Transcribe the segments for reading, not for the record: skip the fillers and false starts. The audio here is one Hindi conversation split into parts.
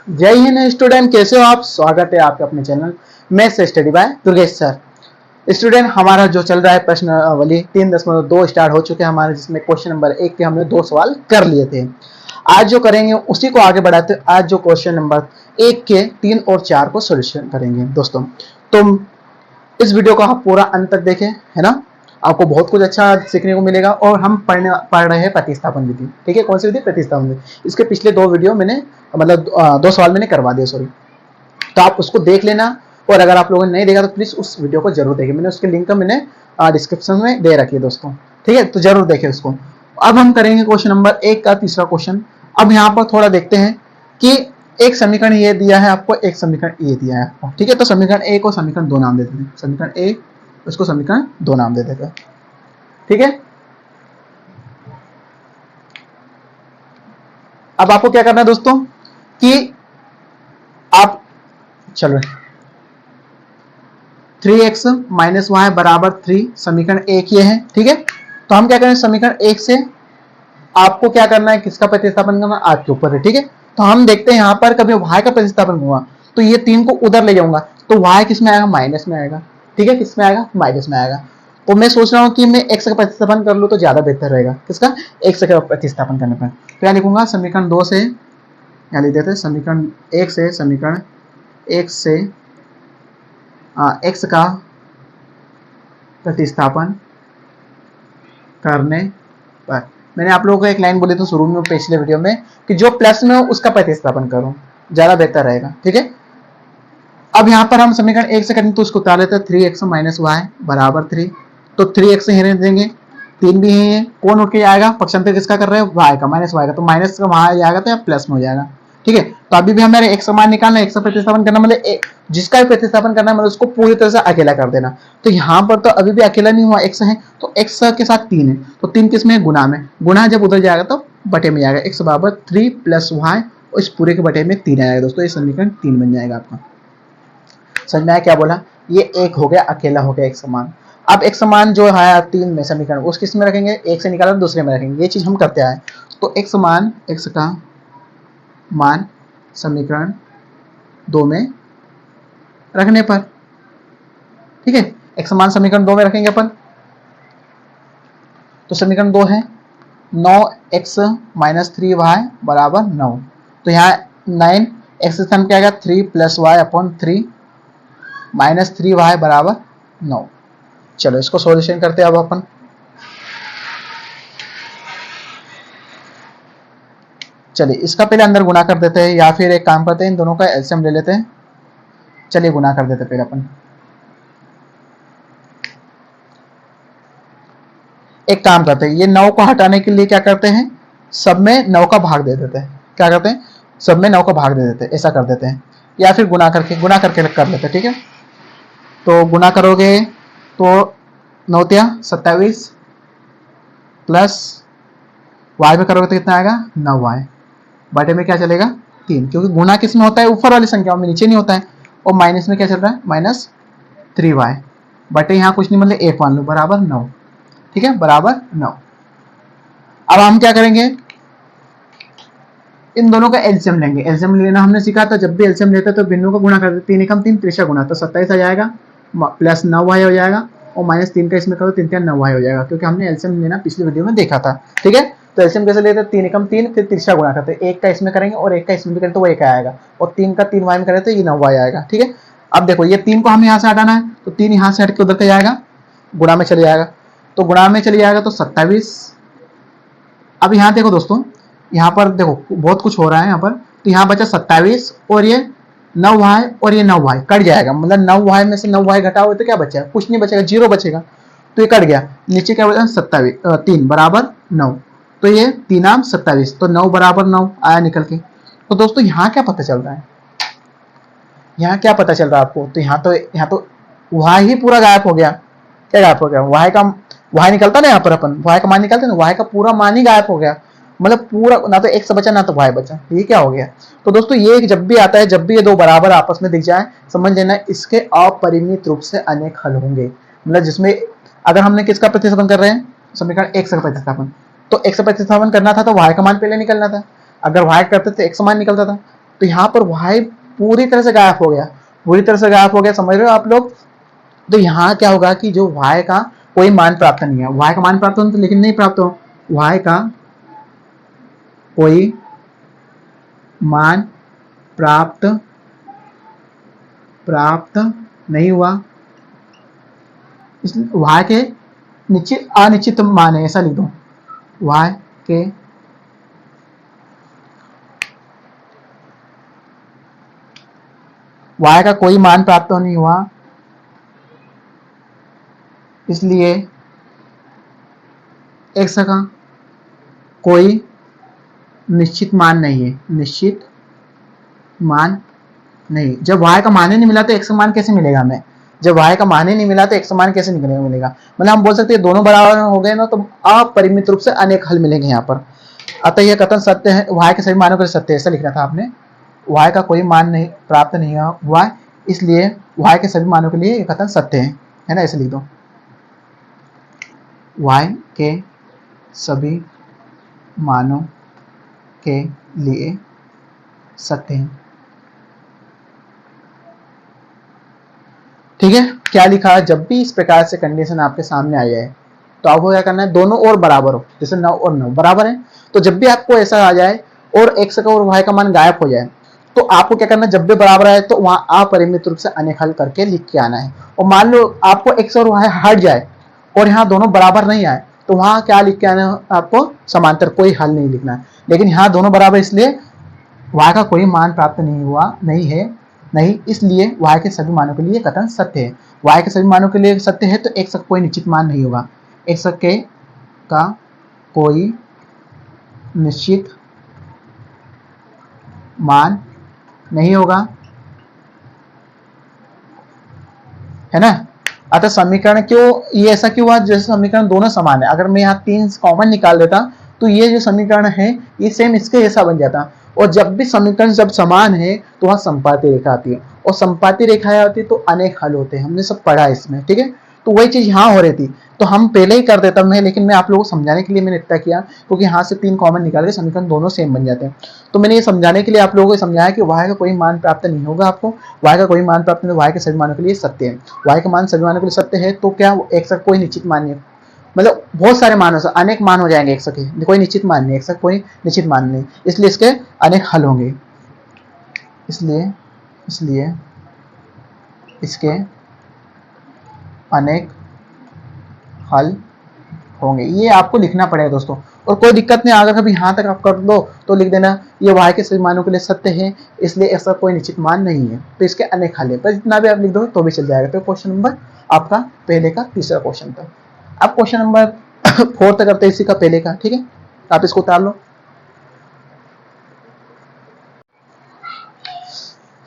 जय हिंद स्टूडेंट, कैसे हो आप। स्वागत है आपके अपने चैनल में से study bye Durgesh sir. Student, हमारा जो चल रहा है प्रश्नावली 3.2 स्टार्ट हो चुके हैं हमारे, जिसमें क्वेश्चन नंबर 1 के हमने 2 सवाल कर लिए थे। आज जो करेंगे उसी को आगे बढ़ाते, आज जो क्वेश्चन नंबर 1 के 3 और 4 को सोल्यूशन करेंगे दोस्तों। तो इस वीडियो को आप पूरा अंत तक देखें, है ना। आपको बहुत कुछ अच्छा सीखने को मिलेगा। और हम पढ़ रहे हैं प्रतिस्थापन विधि। ठीक है, कौन सी विधि? प्रतिस्थापन विधि। इसके पिछले 2 वीडियो मैंने मतलब 2 सवाल मैंने करवा दिए, सॉरी। तो आप उसको देख लेना। और अगर आप लोगों ने नहीं देखा तो प्लीज उस वीडियो को जरूर देखें। मैंने उसके लिंक मैंने डिस्क्रिप्शन में दे रखी है दोस्तों। ठीक है, तो जरूर देखें उसको। अब हम करेंगे क्वेश्चन नंबर 1 का तीसरा क्वेश्चन। अब यहाँ पर थोड़ा देखते हैं कि एक समीकरण ये दिया है आपको, एक समीकरण ये दिया है आपको। ठीक है, तो समीकरण 1 को समीकरण 2 नाम देते हैं। समीकरण 1 उसको समीकरण 2 नाम दे देते हैं। ठीक है, अब आपको क्या करना है दोस्तों कि आप चलो 3x माइनस वाई बराबर 3 समीकरण 1 ये है। ठीक है, तो हम क्या करें, समीकरण 1 से आपको क्या करना है, किसका प्रतिस्थापन करना आपके ऊपर है। ठीक है, तो हम देखते हैं यहाँ पर कभी y का प्रतिस्थापन हुआ तो ये 3 को उधर ले जाऊंगा तो y किस में आएगा, माइनस में आएगा। ठीक है, किस में आएगा, माइनस में आएगा। तो मैं सोच रहा हूँ कि मैं x का प्रतिस्थापन कर लूँ तो ज्यादा बेहतर रहेगा। किसका? x का प्रतिस्थापन करने पर। तो यहाँ लिखूंगा समीकरण 2 से, यहाँ लिख देते हैं समीकरण 1 से, समीकरण 1 से x का प्रतिस्थापन करने पर। मैंने आप लोगों को एक लाइन बोली थी शुरू में पिछले वीडियो में कि जो प्लस में हो उसका प्रतिस्थापन करो, ज्यादा बेहतर रहेगा। ठीक है, अब यहाँ पर हम समीकरण 1 से करेंगे तो उसको उतार लेते हैं 3x माइनस वाई बराबर 3। तो 3x से हिरने देंगे, 3 भी है, कौन उठ के आएगा, पक्षांतर किसका कर रहे हैं, y का, माइनस वाई का। तो माइनस का वहां जाएगा तो प्लस में हो जाएगा। ठीक है, तो अभी भी हमारे x का मान निकालना है, x का प्रतिस्थापन करना मतलब जिसका भी प्रतिस्थापन करना है मतलब उसको पूरी तरह से अकेला कर देना। तो यहाँ पर तो अभी भी अकेला नहीं हुआ, x है तो x के साथ 3 है, तो 3 किस में, गुणा में। गुणा जब उधर जाएगा तो बटे में जाएगा, x बराबर 3 प्लस वाई और इस पूरे के बटे में 3 आएगा दोस्तों। ये समीकरण 3 बन जाएगा आपका। समझ में आया क्या बोला? ये एक हो गया, अकेला हो गया एक समान। अब एक समान जो है 3 में समीकरण, उस किस में रखेंगे, एक से निकाला दूसरे में रखेंगे। ये चीज हम करते आए। तो एक समान, x का मान समीकरण 2 में रखने पर, ठीक है, एक समान समीकरण 2 में रखेंगे अपन। तो समीकरण 2 है 9x माइनस 3y बराबर 9। तो यहाँ 9x स्थान क्या आएगा, 3 plus Y upon 3 minus 3y बराबर 9। चलो इसको सॉल्यूशन करते हैं अब अपन। चलिए इसका पहले अंदर गुणा कर देते हैं, या फिर एक काम करते हैं इन दोनों का एलसीएम ले लेते हैं। चलिए गुणा कर देते हैं पहले अपन। एक काम करते हैं, ये 9 को हटाने के लिए क्या करते हैं, सब में 9 का भाग दे देते हैं। क्या करते हैं, सब में 9 का भाग दे देते हैं, ऐसा कर देते हैं। या फिर गुणा करके कर लेते हैं। ठीक है, तो गुणा करोगे तो 9 27 प्लस वाई में करोगे तो कितना आएगा, 9y बटे में क्या चलेगा, 3, क्योंकि गुणा किस में होता है, ऊपर वाली संख्याओं में, नीचे नहीं होता है। और माइनस में क्या चल रहा है, माइनस 3y बटे यहाँ कुछ नहीं मतलब 1 मान लो बराबर 9। ठीक है, बराबर 9। अब हम क्या करेंगे, इन दोनों का एलसीएम लेंगे। एलसीएम लेना हमने सीखा था, जब भी एलसीएम लेते तो बिंदु का गुणा करते, 3 एकम 3 त्रिशा गुणा, तो 27 आ जाएगा प्लस 9y हो जाएगा, और माइनस 3 का इसमें करो 3 3 9y हो जाएगा, क्योंकि हमने एलसीएम लेना पिछली वीडियो में देखा था। ठीक है, तो एलसीएम कैसे लेते हैं, 3 एकम 3 फिर त्रिशा गुणा करते हैं, 1 का इसमें करेंगे और 1 का इसमें भी करें तो वो 1 आएगा, और 3 का 3y में करें तो ये 9y आएगा। ठीक है, अब देखो ये 3 को हमें यहाँ से हटाना है, तो 3 यहाँ से हट के उधर का जाएगा, गुणा में चले जाएगा। तो गुणा में चले जाएगा तो 27। अब यहाँ देखो दोस्तों, यहाँ पर देखो बहुत कुछ हो रहा है यहाँ पर। तो यहाँ बचा 27 और ये 9y और ये 9y कट जाएगा, मतलब 9y में से 9y घटाओ तो क्या बचेगा, कुछ नहीं बचेगा, 0 बचेगा। तो ये कट गया, नीचे क्या बचा 27 3 बराबर 9। तो ये 3 आम 27, तो 9 बराबर 9 आया निकल के। तो दोस्तों यहाँ क्या पता चल रहा है, यहाँ क्या पता चल रहा है आपको, तो यहाँ तो y ही पूरा गायब हो गया। क्या गायब हो गया, y निकलता ना, यहाँ पर अपन y का मान निकालते ना, y का पूरा मान ही गायब हो गया, मतलब पूरा, ना तो x बचा ना तो y बचा। ये क्या हो गया। तो दोस्तों ये जब भी आता है, जब भी ये दो बराबर आपस में दिख जाए, समझ लेना इसके अपरिमित रूप से अनेक हल होंगे। मतलब जिसमें अगर हमने किसका प्रतिस्थापन कर रहे हैं, समीकरण x का प्रतिस्थापन, तो x का प्रतिस्थापन करना था तो y का मान पहले निकलना था। अगर y करते तो x मान निकलता था, तो यहाँ पर y पूरी तरह से गायब हो गया, पूरी तरह से गायब हो गया, समझ रहे हो आप लोग। तो यहाँ क्या होगा कि जो y का कोई मान प्राप्त नहीं है, y का मान प्राप्त हो तो लेकिन नहीं प्राप्त हो, y का कोई मान प्राप्त प्राप्त नहीं हुआ, इसलिए y के निश्चित अनिश्चित मान है, ऐसा लिख दो, y के y का कोई मान प्राप्त नहीं हुआ, इसलिए x का कोई निश्चित मान नहीं है, निश्चित मान नहीं। जब y का मान ही नहीं मिला तो x का मान कैसे मिलेगा हमें, जब y का मान ही नहीं मिला तो x का मान कैसे मिलेगा। मतलब हम बोल सकते हैं दोनों बराबर हो गए ना तो अपरिमित रूप से अनेक हल मिलेंगे यहाँ पर। अतः यह कथन सत्य है, y के सभी मानों के लिए सत्य है, ऐसा लिखना था आपने। y का कोई मान नहीं प्राप्त नहीं हुआ, इसलिए y के सभी मानों के लिए यह कथन सत्य है ना, ऐसे लिख दो, y के सभी मानों के लिए सत्य है। ठीक है, क्या लिखा, जब भी इस प्रकार से कंडीशन आपके सामने आ जाए तो आपको क्या करना है, दोनों और बराबर हो, जैसे 9 और 9 बराबर है, तो जब भी आपको ऐसा आ जाए और x का और y का मान गायब हो जाए तो आपको क्या करना है, जब भी बराबर आए तो वहां अपरिमित रूप से अनेक हल करके लिख के आना है। और मान लो आपको x और y हट जाए और यहाँ दोनों बराबर नहीं आए तो वहां क्या लिख के आना है, आपको समांतर कोई हल नहीं लिखना है। लेकिन यहाँ दोनों बराबर, इसलिए y का कोई मान प्राप्त नहीं हुआ, नहीं है, नहीं, इसलिए y के सभी मानों के लिए कथन सत्य है। y के सभी मानों के लिए सत्य है तो x का कोई निश्चित मान नहीं होगा, x के का कोई निश्चित मान नहीं होगा, है ना। अतः समीकरण क्यों, ये ऐसा क्यों हुआ, जैसे समीकरण दोनों समान है, अगर मैं यहाँ 3 कॉमन निकाल देता तो ये जो समीकरण है ये सेम इसके जैसा बन जाता। और जब भी समीकरण जब समान है तो वहां संपाती रेखा आती है, और संपाती रेखाएं आती है तो अनेक हल होते हैं, हमने सब पढ़ा इसमें, ठीक है। तो वही चीज यहाँ हो रही थी, तो हम पहले ही कर देता मैं, लेकिन मैं आप लोगों को समझाने के लिए मैंने इतना किया, क्योंकि यहाँ से 3 कॉमन निकाल के समीकरण दोनों सेम बन जाते हैं। तो मैंने ये समझाने के लिए आप लोगों को समझाया कि y का कोई मान प्राप्त नहीं होगा, आपको y का कोई मान प्राप्त नहीं, y के सभी मानों के लिए सत्य है, y का मान सभी मानों के लिए सत्य है, तो क्या x का कोई निश्चित मान नहीं, मतलब बहुत सारे मान हो, अनेक मान हो जाएंगे x के, कोई निश्चित मान नहीं, x का कोई निश्चित मान नहीं, इसलिए इसके अनेक हल होंगे, इसलिए इसलिए इसके अनेक हल होंगे। ये आपको लिखना पड़ेगा दोस्तों, और कोई दिक्कत नहीं, अगर कभी यहाँ तक आप कर दो तो लिख देना ये y के सभी मानों के लिए सत्य है, इसलिए ऐसा कोई निश्चित मान नहीं है, तो इसके अनेक हल है, पर जितना भी आप लिख दो तो भी चल जाएगा। तो क्वेश्चन नंबर आपका पहले का तीसरा क्वेश्चन था। अब क्वेश्चन नंबर 4 करते हैं इसी का पहले का, ठीक है, आप इसको उतार लो।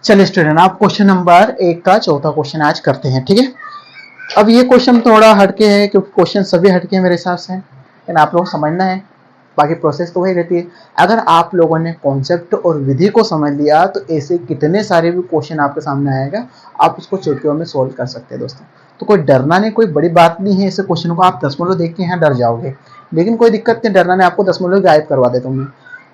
चलिए स्टूडेंट, आप क्वेश्चन नंबर 1 का चौथा क्वेश्चन आज करते हैं, ठीक है। अब ये क्वेश्चन थोड़ा हटके है, क्योंकि क्वेश्चन सभी हटके हैं मेरे हिसाब से, लेकिन आप लोग समझना है, बाकी प्रोसेस तो वही रहती है। अगर आप लोगों ने कॉन्सेप्ट और विधि को समझ लिया तो ऐसे कितने सारे भी क्वेश्चन आपके सामने आएगा, आप उसको चुटकियों में सोल्व कर सकते हैं दोस्तों। तो कोई डरना नहीं, कोई बड़ी बात नहीं है, ऐसे क्वेश्चन को आप 10 मिनट देख के यहाँ डर जाओगे, लेकिन कोई दिक्कत नहीं, डरना नहीं, आपको 10 मिनट गायब करवा देता हूँ मैं।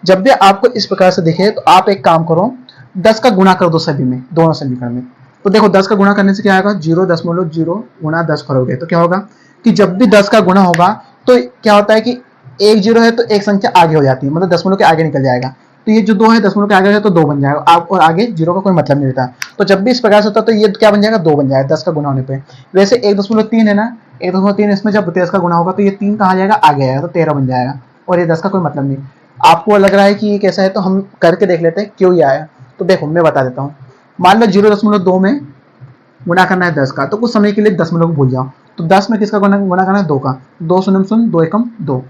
जब भी आपको इस प्रकार से दिखे तो आप एक काम करो, 10 का गुणा कर दो सभी में, दोनों समीकरण में। तो देखो 10 का गुणा करने से क्या आएगा, 0.0 गुणा 10 करोगे तो क्या होगा कि जब भी 10 का गुणा होगा तो क्या होता है कि एक जीरो है तो एक संख्या आगे हो जाती है, मतलब दशमलव के आगे निकल जाएगा। तो ये जो 2 है दशमलव के आगे है तो 2 बन जाएगा, आप और आगे जीरो का कोई मतलब नहीं रहता। तो जब भी इस प्रकार से होता है तो ये क्या बन जाएगा, 2 बन जाएगा 10 का गुणा होने पे। वैसे 1.3 है ना, 1.3 इसमें जब 10 का गुणा होगा तो ये 3 कहाँ जाएगा, आगे आएगा, तो 13 बन जाएगा, और ये 10 का कोई मतलब नहीं। आपको लग रहा है कि ये कैसा है, तो हम करके देख लेते हैं क्यों ये आया। तो देखो मैं बता देता हूँ, मान लो 0.2 में गुणा करना है 10 का, तो कुछ समय के लिए दशमलव को भूल जाओ, तो 10 में किसका गुणा करना है, 2 का, 2 शून्य शून्य 2 एकम 2,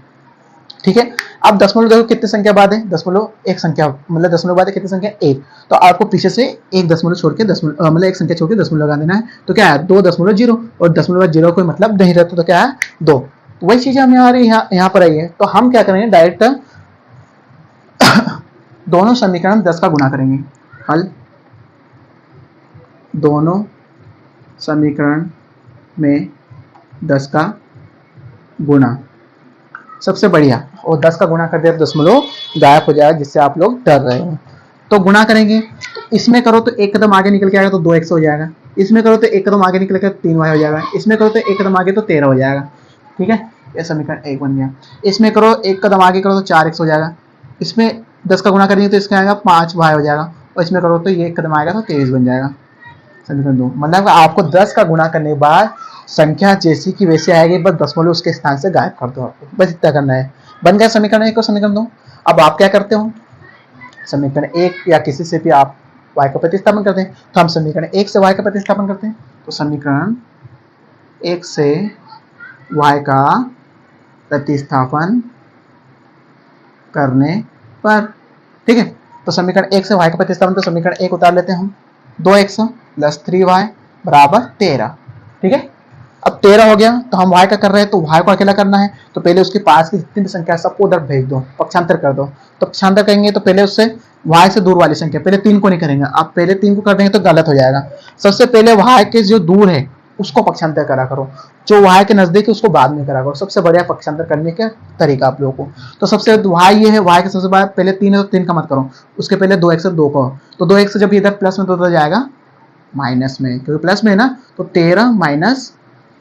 ठीक है। अब दशमलव देखो कितने संख्या बाद है, दशमलव एक संख्या, मतलब दशमलव बाद है कितनी संख्या, 1, तो आपको पीछे से एक दशमलव छोड़ के दशमलव, मतलब एक संख्या छोड़ के दशमलव लगा देना है, तो क्या है 2.0, और दशमलव बाद जीरो कोई मतलब नहीं रहता, तो क्या है 2। तो वही चीज हमें यहाँ पर आई है, तो हम क्या करेंगे, डायरेक्ट दोनों समीकरण 10 का गुणा करेंगे, हल दोनों समीकरण में 10 का गुणा, सबसे बढ़िया, और 10 का गुणा कर दिया तो दशमलव गायब हो जाएगा, जिससे आप लोग डर रहे हो। तो गुणा करेंगे, तो इसमें करो तो एक कदम आगे निकल के आएगा तो 2x हो जाएगा, इसमें करो तो एक कदम आगे निकल के 3y हो जाएगा, इसमें करो तो एक कदम आगे तो 13 हो जाएगा। ठीक है, ये समीकरण 1 बन गया। इसमें करो एक कदम आगे करो तो 4x हो जाएगा, इसमें 10 का गुणा करेंगे तो इसका आएगा 5y हो जाएगा, और इसमें करो तो ये एक कदम आएगा तो 23 बन जाएगा। समीकरण 2, मतलब आपको 10 का गुणा करने के बाद संख्या जैसी की वैसे आएगी, बस दशमलव उसके स्थान से गायब कर दो, आपको बस इतना करना है। बन गया समीकरण 1 और समीकरण 2। अब आप क्या करते हो, समीकरण 1 या किसी से भी आप y का प्रतिस्थापन करते हैं, तो हम समीकरण 1 से y का प्रतिस्थापन करते हैं, तो समीकरण 1 से y का प्रतिस्थापन करने पर, ठीक है, तो समीकरण 1 से y का प्रतिस्थापन, तो समीकरण 1 उतार लेते हैं हम, 2x प्लस 3y बराबर 13। ठीक है, अब 13 हो गया, तो हम y का कर रहे हैं तो y को अकेला करना है, तो पहले उसके पास की जितनी भी संख्या है सबको उधर भेज दो, पक्षांतर कर दो। तो पक्षांतर करेंगे तो पहले उससे y से दूर वाली संख्या, पहले 3 को नहीं करेंगे, आप पहले 3 को कर देंगे तो गलत हो जाएगा। सबसे पहले y के जो दूर है उसको पक्षांतर करा करो, जो y के नजदीक है उसको बाद में करा करो, सबसे बढ़िया पक्षांतर करने का तरीका आप लोगों को। तो सबसे y ये है, y के सबसे बड़ा पहले 3 है तो 3 का मत करो, उसके पहले 2x से 2 को, तो 2x जब इधर प्लस में तो उधर जाएगा माइनस में, क्योंकि प्लस में है ना, तो 13 माइनस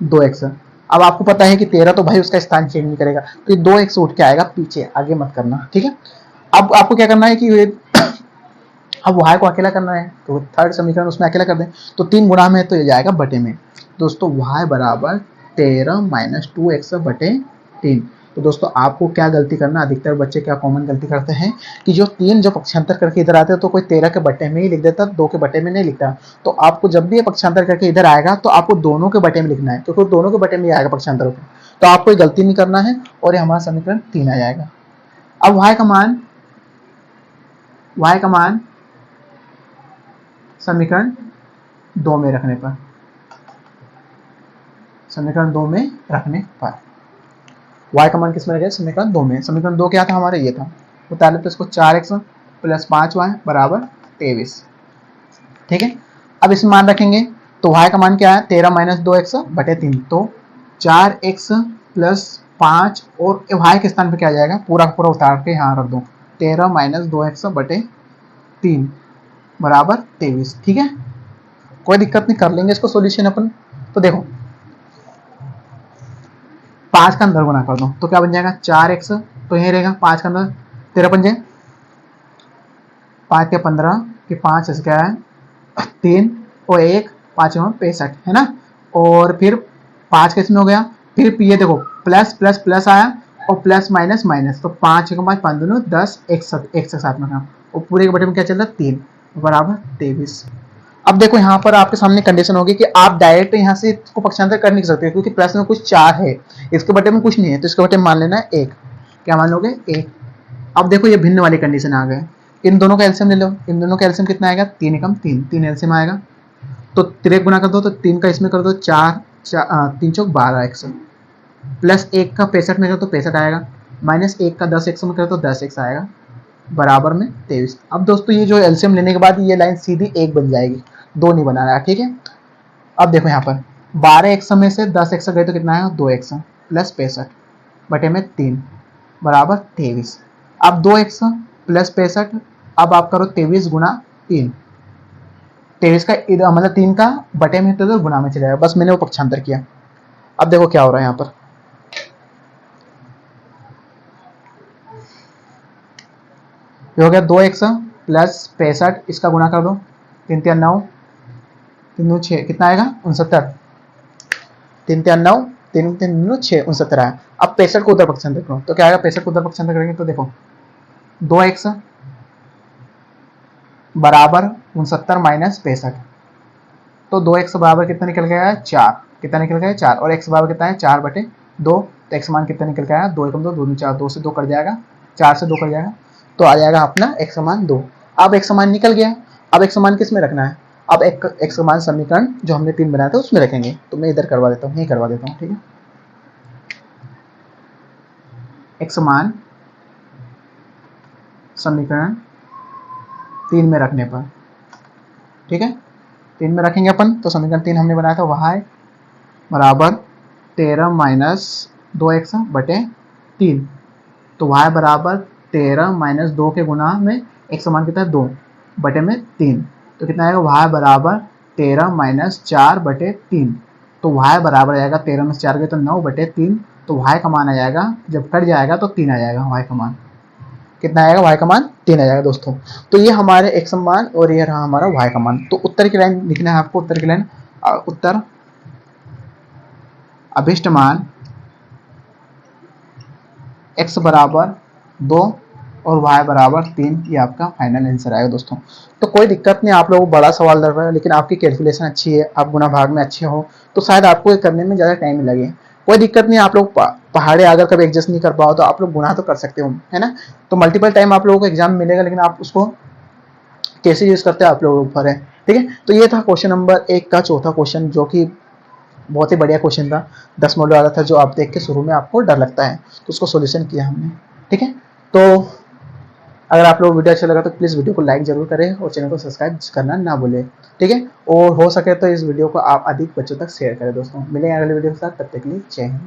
2x। अब आपको पता है कि 13 तो भाई उसका स्थान चेंज नहीं करेगा, तो ये 2x उठ के आएगा पीछे, आगे मत करना। ठीक है, अब आपको क्या करना है कि अब y को अकेला करना है, तो थर्ड समीकरण उसमें अकेला कर दें, तो 3 गुणा में तो ये जाएगा बटे में। दोस्तों y बराबर 13 माइनस 2x बटे 3। तो दोस्तों आपको क्या गलती करना, अधिकतर बच्चे क्या कॉमन गलती करते हैं कि जो 3 जो पक्षांतर करके इधर आते हैं तो कोई 13 के बटे में ही लिख देता, 2 के बटे में नहीं लिखता। तो आपको जब भी ये पक्षांतर करके इधर आएगा तो आपको दोनों के बटे में लिखना है, क्योंकि दोनों के बटे में आएगा पक्षांतर होकर, तो आपको ये गलती नहीं करना है, और ये हमारा समीकरण 3 आ जाएगा। अब y का मान समीकरण 2 में रखने पर, समीकरण 2 में रखने पर y का मान किस में रखेगा, समीकरण 2 में। समीकरण 2 क्या था हमारा, ये था, उतार लेते इसको, 4x प्लस 5y बराबर 23। ठीक है, अब इसमें मान रखेंगे तो y का मान क्या है, 13 माइनस 2x बटे 3, तो 4x प्लस 5 और y के स्थान पर क्या आ जाएगा, पूरा पूरा उतार के यहाँ रख दो, 13 माइनस 2x बटे 3 बराबर 23। ठीक है, कोई दिक्कत नहीं, कर लेंगे इसको सोल्यूशन अपन। तो देखो 5 का अंदर गुना कर दो तो क्या बन जाएगा, 4x, तो यही रहेगा 5 का अंदर 13 पंजे 5 के 15 के 5 ऐसे क्या है 3 और 1 5 65 है ना, और फिर 5 का इसमें हो गया, फिर ये देखो प्लस प्लस प्लस आया और प्लस माइनस माइनस, तो 5 के 5 5 दोनों 10 एक साथ में, और पूरे के बटे में क्या चल रहा है 3 बराबर 23। अब देखो यहाँ पर आपके सामने कंडीशन होगी कि आप डायरेक्ट यहाँ से इसको पक्षांतर कर नहीं सकते, क्योंकि प्लस में कुछ 4 है, इसके बटे में कुछ नहीं है, तो इसके बटे में मान लेना है 1। क्या मान लोगे 1। अब देखो ये भिन्न वाली कंडीशन आ गए, इन दोनों का एलसीएम ले लो, इन दोनों का एलसीएम कितना आएगा, 3 एकम 3, 3 एलसीएम आएगा, तो 3 गुना कर दो तो 3 का इसमें कर दो 4 3 चौक 12x, प्लस 1 का 65 में कर तो 65 आएगा, माइनस 1 का 10x में कर तो 10x आएगा, बराबर में 23। अब दोस्तों ये जो एलसीएम लेने के बाद ये लाइन सीधी 1 बन जाएगी, 2 नहीं बना रहा। ठीक है, अब देखो यहाँ पर 12x में से 10x गए तो कितना आएगा, 2x प्लस 65 बटे में 3 बराबर 23। अब 2x प्लस 65, अब आप करो 23 गुना 3, 23 का इधर मतलब 3 का बटे में तो गुना में चलेगा, बस मैंने वो पक्षांतर किया। अब देखो क्या हो रहा है यहाँ पर, ये हो गया 2x प्लस 65, इसका गुणा कर दो, 3 3 9 3 2 6 कितना आएगा 69, 3 3 9 3 3 2 6 69 आया। अब 65 को उधर पक्षांतर करो तो क्या आएगा, 65 को उधर पक्षांतर करेंगे तो देखो 2x बराबर 69 माइनस 65, तो 2x बराबर कितना निकल गया है 4, कितना निकल गया है 4, और x बराबर कितना है 4 बटे 2, तो x मान कितना निकल गया है 2 एकम 2 2 4, 2 से 2 कट जाएगा, 4 से 2 कट जाएगा, तो आ जाएगा अपना x मान 2। अब x मान निकल गया, अब x मान किस में रखना है, अब x मान समीकरण जो हमने 3 बनाया था उसमें रखेंगे, तो मैं इधर करवा देता हूँ, यही करवा देता हूँ। ठीक है, x मान समीकरण 3 में रखने पर, ठीक है 3 में रखेंगे अपन, तो समीकरण 3 हमने बनाया था y बराबर 13 माइनस 2x बटे 3, तो y बराबर 13 माइनस 2 के गुना में x मान कितना है 2, बटे में 3, तो कितना आएगा y बराबर 13 माइनस 4/3। तो y बराबर आएगा 13 में 4 गए तो 9/3। तो y का मान आ जाएगा, जब कट जाएगा तो 3 आ जाएगा। y का मान कितना आएगा, y का मान 3 आ जाएगा दोस्तों। तो ये हमारे x मान और ये रहा हमारा y का मान। तो उत्तर की लाइन लिखना है आपको, उत्तर की लाइन उत्तर अभिष्ट मान x बराबर 2 और y बराबर 3, ये आपका फाइनल आंसर आएगा दोस्तों। तो कोई दिक्कत नहीं, आप लोगों को बड़ा सवाल लग रहा है लेकिन आपकी कैलकुलेशन अच्छी है, आप गुणा भाग में अच्छे हो तो शायद आपको ये करने में ज़्यादा टाइम लगे। कोई दिक्कत नहीं, आप लोग पहाड़े अगर कभी एडजस्ट नहीं कर पाओ तो आप लोग गुणा तो कर सकते हो, है ना। तो मल्टीपल टाइम आप लोगों को एग्जाम मिलेगा, लेकिन आप उसको कैसे यूज़ करते हैं आप लोगों के ऊपर है, ठीक है। तो ये था क्वेश्चन नंबर 1 का चौथा क्वेश्चन, जो कि बहुत ही बढ़िया क्वेश्चन था, 10 मॉडल वाला था, जो आप देख के शुरू में आपको डर लगता है, तो उसको सॉल्यूशन किया हमने, ठीक है। तो अगर आप लोग वीडियो अच्छा लगा तो प्लीज़ वीडियो को लाइक जरूर करें और चैनल को सब्सक्राइब करना ना भूलें, ठीक है। और हो सके तो इस वीडियो को आप अधिक बच्चों तक शेयर करें दोस्तों। मिलेंगे अगले वीडियो के साथ, तब तक के लिए जय हिंद।